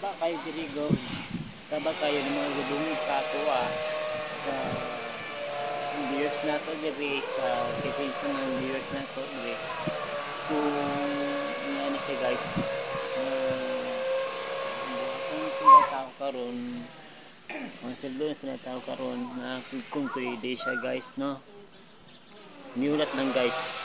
Saba kayo dirigo. Saba kayo ng mga gudungin sa ako sa viewers na to diri sa kikinsa ng viewers na to diri. Kung ano siya guys. Kung tao karon ang saldo na tao karon na kung pwede siya guys no. Niulat lang guys.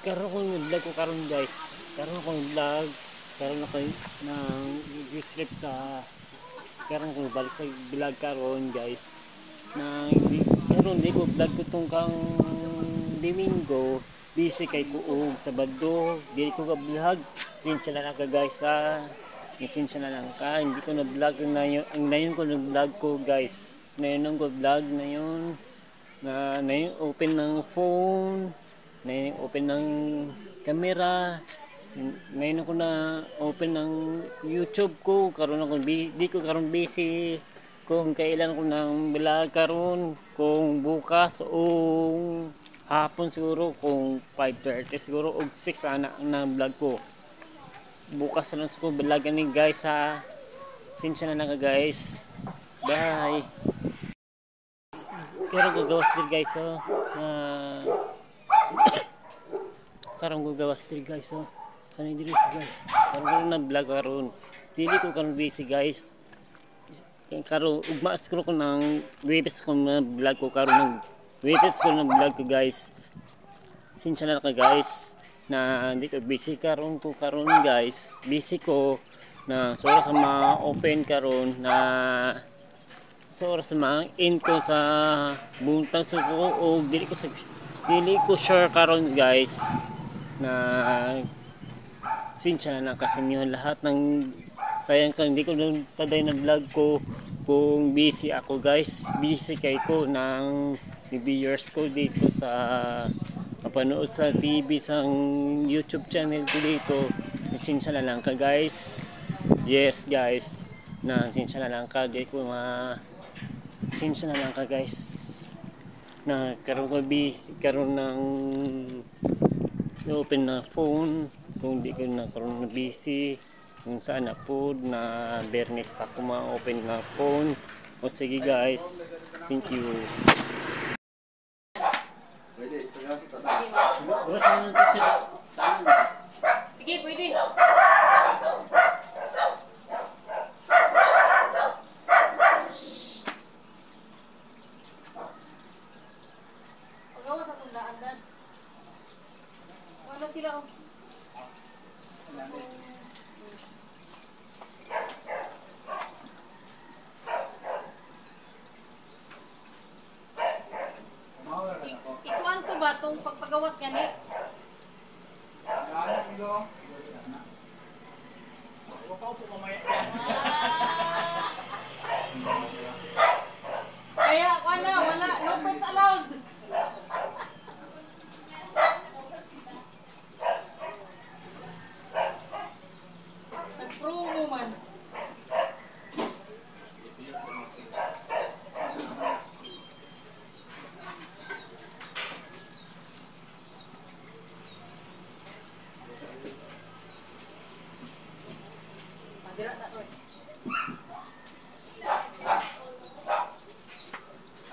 Karon ko vlog ko karon guys. Karon ko vlog, karon ako ng strip sa karon ko balik sa vlog karon guys. Na karon di ko vlog ko tong kang Domingo, busy kay kuog Sabado, di ko ka vlog. Sinsya na lang ka guys sinsya na lang ka, hindi ko na vlog ngayon ko na vlog ko guys. Ngayon ko vlog ngayon na open ng phone. Open ng camera, ngayon ako na open ng YouTube ko, karon ako di ko karon busy kung kailan ko nang vlog karon, kung bukas o hapon siguro, kung 5:30 siguro og 6 ana na vlog ko. Bukas na lang ko vlog ani guys ha. Sinsya na lang ka guys. Bye. Karon gagawas din guys karong gagawas diri guys kanay diri guys karong na vlog karon dili ko karon busy guys karon ugma siguro ko nang webes ko na vlog ko karon webes ko na vlog ko guys. Sinsya na ka guys na hindi ko busy karon guys, busy ko na sa oras sa mga open karon na sa oras sa mga in ko sa buntag so ko o dili ko sure karon guys na sinsya na kasi niyo lahat ng sayang ka hindi ko nang taday na vlog ko kung busy ako guys, busy kay ko ng viewers ko dito sa mapanood sa TV sa YouTube channel ko dito. Sinsya na lang ka guys, yes guys na sinsya na lang ka di ko sinsya na lang ka guys na karon ko busy karon ng open na phone kung di ko na karon na busy kung saan na po na bernes pa ko ma-open na phone. O sige guys, thank you. Sige, pwede. Pagawa sa tundaan dan. Wala sila oh. Ikuan ko ba itong pagpagawas gani? Kaya wala, no pets allowed. Nag-promo man.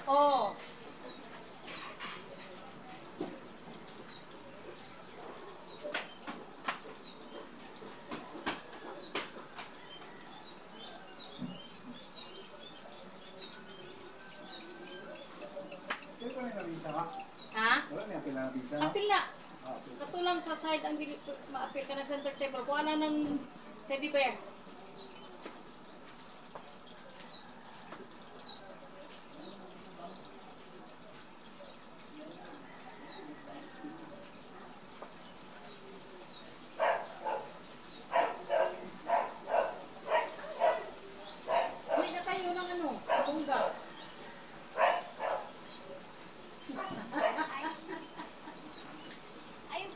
Oh. Ha? Apil na. Katulang sa side ang dili ma-apil ka ng center table. Kuha na ng teddy bear. Uy na tayo ng ano, tungga. Ayun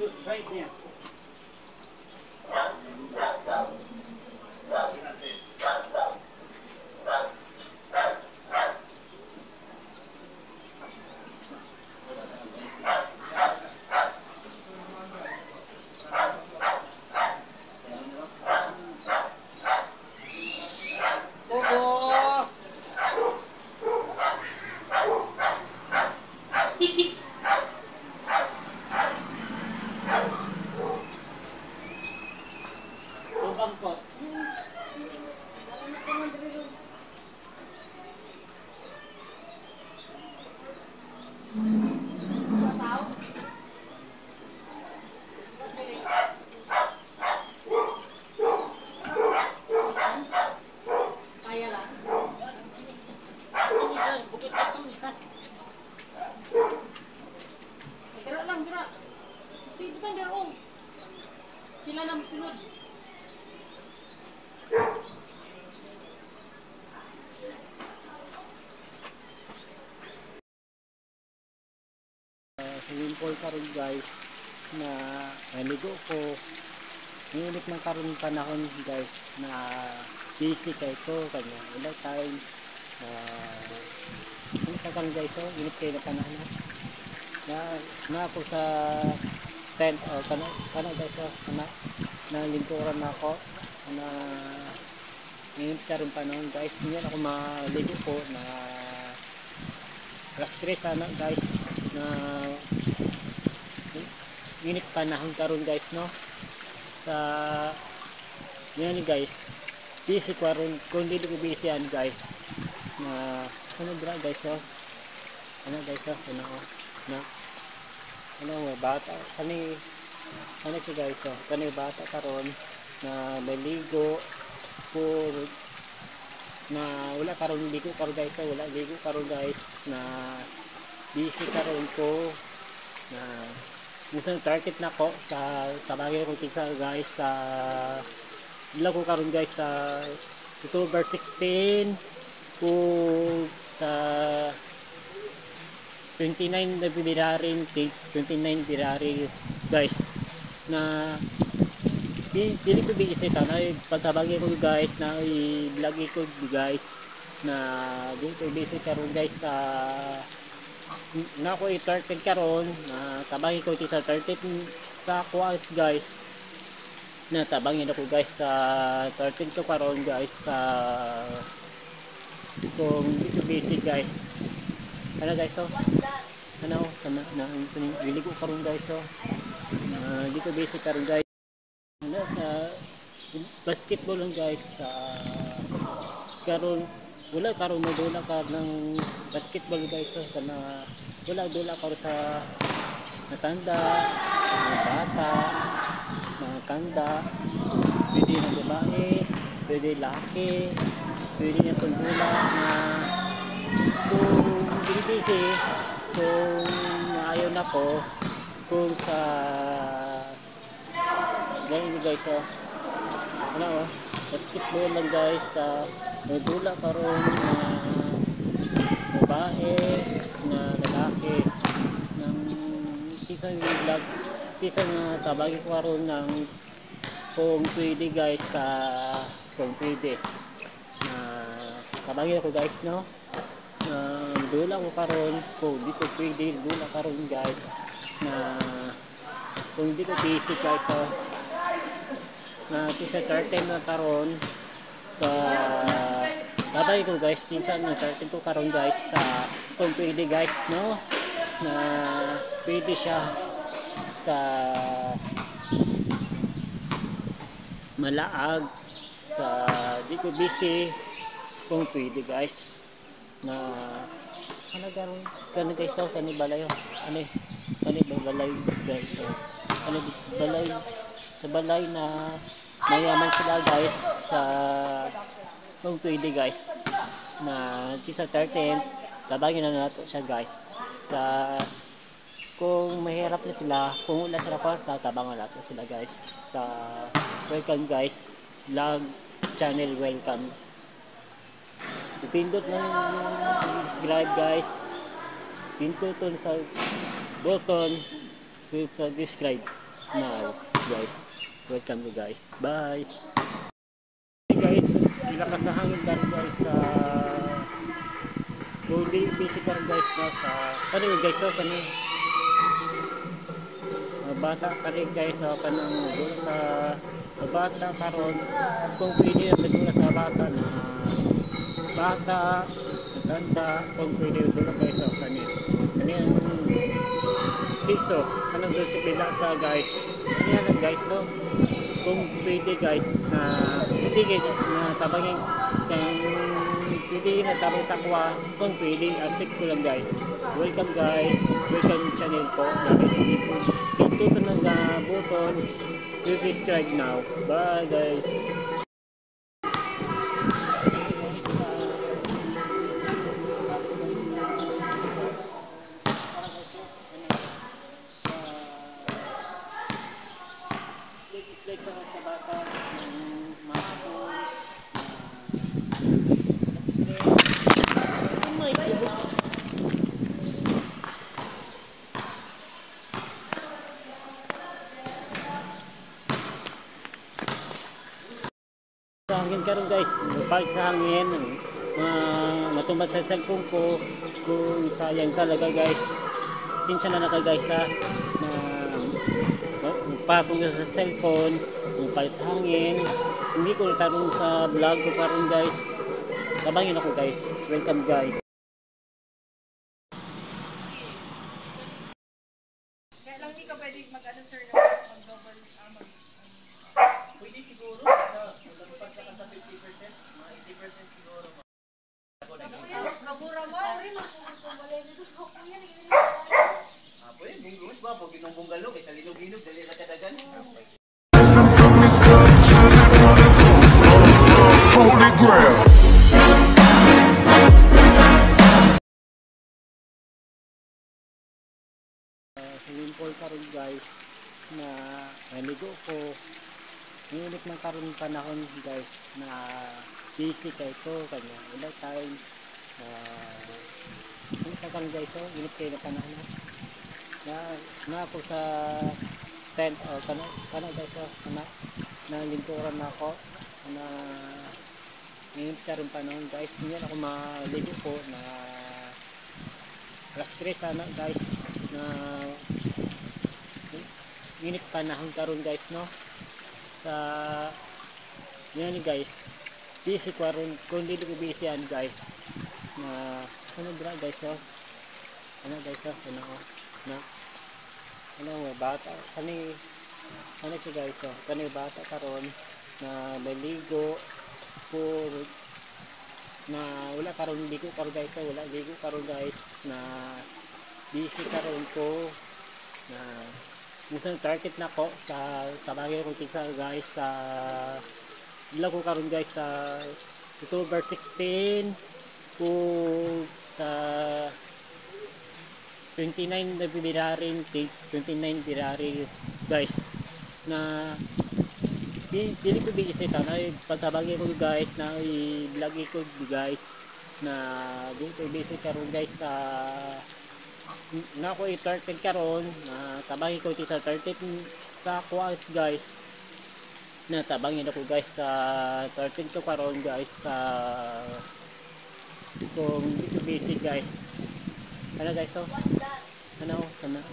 Right niya. Oo. Tubang po. Salamat naman dito. Tao? Kaya lang. Itong isa, bukit itong isa. Dira lang, dira. Dito kan dira oh. Sila na magsunod. Swimming pool karon guys na naligo ko. Ngunit ng karon panahon guys na busy kay ko kanya wala time karon guys oh init kayo na panahon na ako sa tent o kana guys oh na lingkuran ako na init karon panahon guys ngayon ako maligo ko na alas 3 sana guys na init panahon karon guys no sa yan guys busy ko ron kung hindi ko busy yan guys na ano bra guys oh ano guys oh na ano bata kani ano siya guys oh kani bata karon na maligo po na wala karon ligo karon guys oh wala ligo karon guys na busy karon ko na minsan target na ko sa tabagay ko kisa guys sa vlog ko karon guys sa October 16 po sa 29 na February 29 February guys na dili ko bigisita na pagtabagay ko guys na i-vlog ko guys na dili ko bisita karon guys sa na ako i-30 karon na tabangin ko iti sa 30 sa kuwat guys na tabangin ako guys sa 13 ko karon guys sa kung dito basic guys ano guys oh ano na really ko karon guys oh dito basic karon guys ano sa basketball lang guys sa karon wala karon modula ka ng basketball guys so kana wala dula ka sa matanda mga bata mga kanda pwede na babae pwede laki pwede na pagdula na kung binibisi kung ayaw na ko kung sa ganyan guys so ano oh basketball lang guys sa modula karon na babae na lalaki ng season vlog season na tabagi ko karon ng kung pwede guys sa kung pwede na tabagi ako guys no dula ko karon kung di ko pwede dula karon guys na kung di ko busy guys so na sa 13 na karon babay ko guys tinsan na 13 ko karon guys sa kung pwede guys no na pwede siya sa malaag sa di ko busy kung pwede guys na ano garon kani guys so kani balay ano balay guys so ano balay sa balay na mayaman sila guys sa kung pwede guys na sa 13 tabagin na nato siya guys sa kung mahirap na sila kung wala sila kwarta tabangan nato sila guys sa welcome guys vlog channel welcome pindot lang subscribe guys pinduton sa button sa subscribe now guys. Welcome you guys. Bye. Hey guys, ilakas sa hangin ka guys sa busy ka guys na sa ano guys so kani bata ka rin guys sa kanang sa bata karon kung pwede na sa bata na tanda kung pwede doon guys sa kani siso kanang disiplina sa guys yan guys no kung pwede guys na hindi guys na tabangin kang pwede na tabang sakwa kung pwede accept ko lang guys. Welcome guys, welcome channel ko guys. Ito ng button to subscribe now. Bye guys. Like sa bata ng mahapon oh my god sa hangin karon guys park sa hangin matumbat sa cellphone ko kung sayang talaga guys sinsya na naka guys ha patong sa cellphone palit sa hangin hindi ko natanong sa vlog ko karon guys tabangin ako guys welcome guys kaya lang hindi ka pwede mag-ano sir na mag-double pwede siguro magpapas ka sa 50% mga 80% siguro kabura mo pwede bunggumas ba po ginong-bunggalo kaysa linog-linog dali sa kadagan Holy Grail. Swimming pool karon guys na naligo ko ngunit ng karon panahon guys na busy kay ko kanya wala time karon guys oh init kayo na panahon na ako sa tent kana guys oh na lingkuran na ako na init karon panahon guys hindi ako maligo ko na alas 3 sana guys na init panahon karon guys no sa yan guys busy karon kung hindi ko busy yan guys na ano dira guys oh ano guys oh na ano bata kani ano siya guys oh kani bata karon na maligo po na wala karon ligo karon guys wala ligo karon guys na busy karon ko na musang target na ko sa tabagay ko kisa guys sa vlog ko karon guys sa October 16 po sa 29 na February 29 February guys na pili ko busy ka na pagtabagay ko guys na i-vlog ko guys na dito busy karon guys sa na ko i-30 karon na tabagay ko sa 30 sa kuha guys na tabangin ako guys sa 13 ko karon guys sa kung dito busy guys ano guys oh ano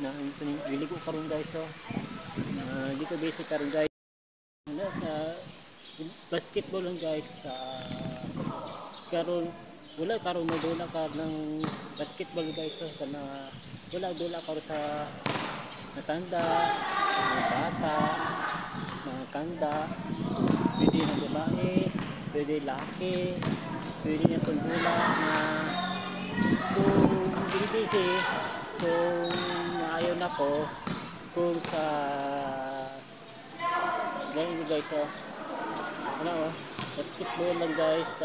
na really ko karon guys oh dito busy karon guys ano sa basketball lang guys sa karon wala karon mo dola ka ng basketball guys so kana wala dola ka sa natanda mga bata mga kanda pwede na babae pwede laki pwede na pagdula na kung binibisi kung ayaw na ko kung sa ganyan guys oh ano oh basketball lang guys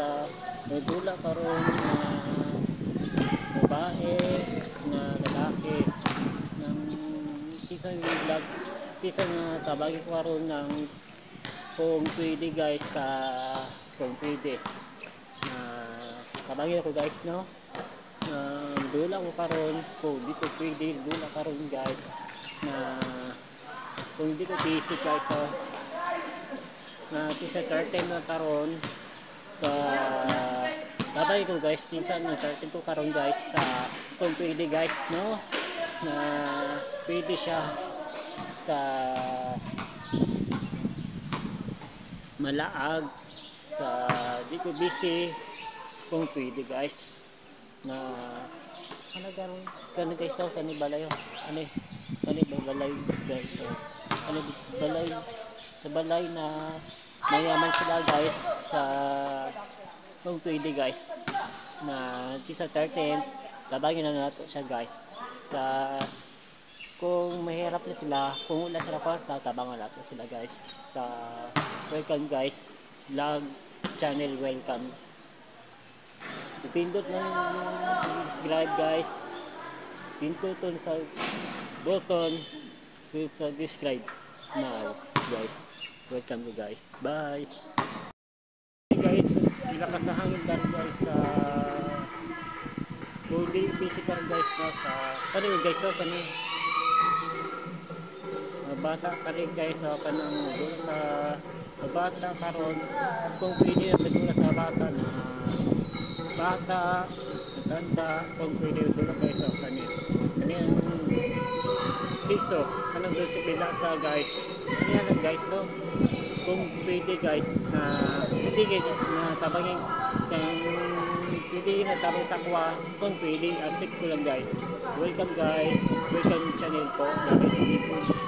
may dula karon na babae na lalaki ng season vlog season na tabagi ko karon ng kung pwede guys sa kung pwede tabagi ako guys no dula ko karon kung di ko pwede dula karon guys na kung hindi ko busy guys, so na sa 13 na karon sa babay ko guys, tinsan na 13 ko karon guys sa kung pwede guys, no, na pwede siya sa Malaag, sa di ko busy, kung pwede guys na ano gano'n guys, so kani balay ano balay guys, so ano balay sa balay na mayaman sila guys, sa kung pwede guys na sa 13 labagin na nato siya guys, sa kung mahirap na sila, kung wala sila kwarta, tabangan natin sila guys. Sa welcome guys, vlog channel, welcome. Pindot lang yung subscribe guys, pindutin sa button to subscribe now guys. Welcome to guys, bye. Hey guys, ilakas sa hangin ka guys sa Golden Physical guys na sa kanil guys, so kanil bata ka rin guys, so kanang sa bata karon, kung pwede na sa bata na matanda, kung pwede doon guys, so kanil siso kanang doon sa pila sa guys, yan guys, no, kung pwede guys na hindi guys na tabangin kang pwede na tabang sakwa, kung pwede accept ko lang guys. Welcome guys, welcome channel po guys.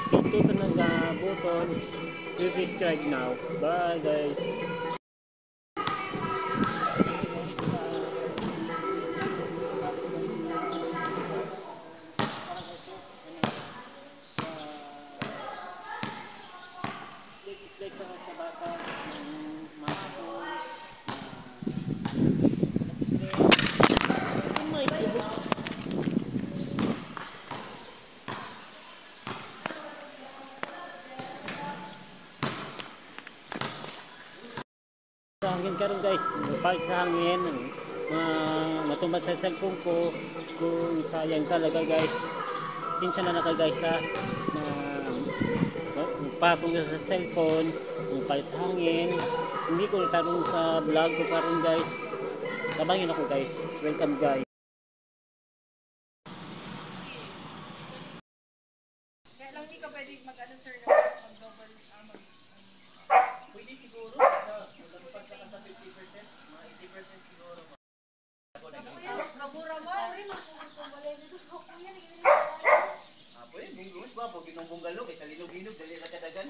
Pindutin ng button to subscribe now. Bye guys. Sa bata sa hangin karon guys, palit sa hangin, matumad sa cellphone ko, kung sayang talaga guys, sinsya na naka guys ha, na patong sa cellphone, palit sa hangin, hindi ko tarong sa vlog ko karon guys, tabangin ako guys, welcome guys. Kaya lang hindi ka pwede mag-ano sir na mag-double Pwede siguro, maglampas na sa 50%, mga 80% siguro. Kabura mo? Pwede, bunggus ba? Pag binungbunggalo, kaysa linog-linog, dali na kadagan.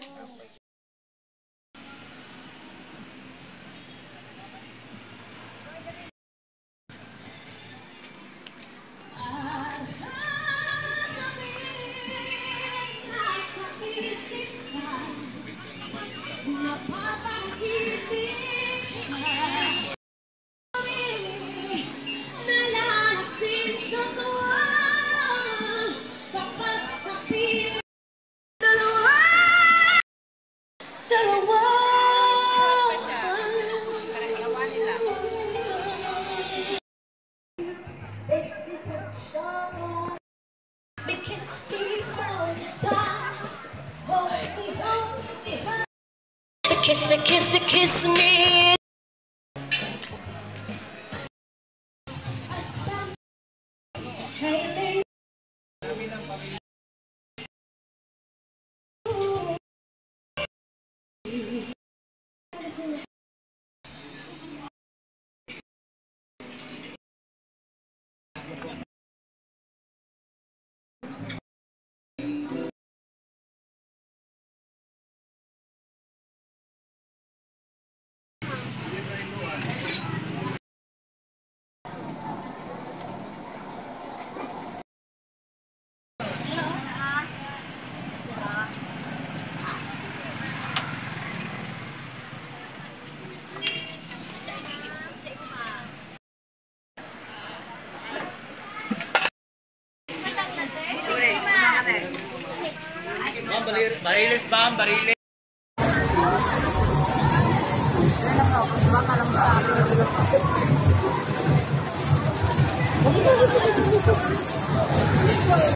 Kiss me. Hey, Barilis, bam, barilis.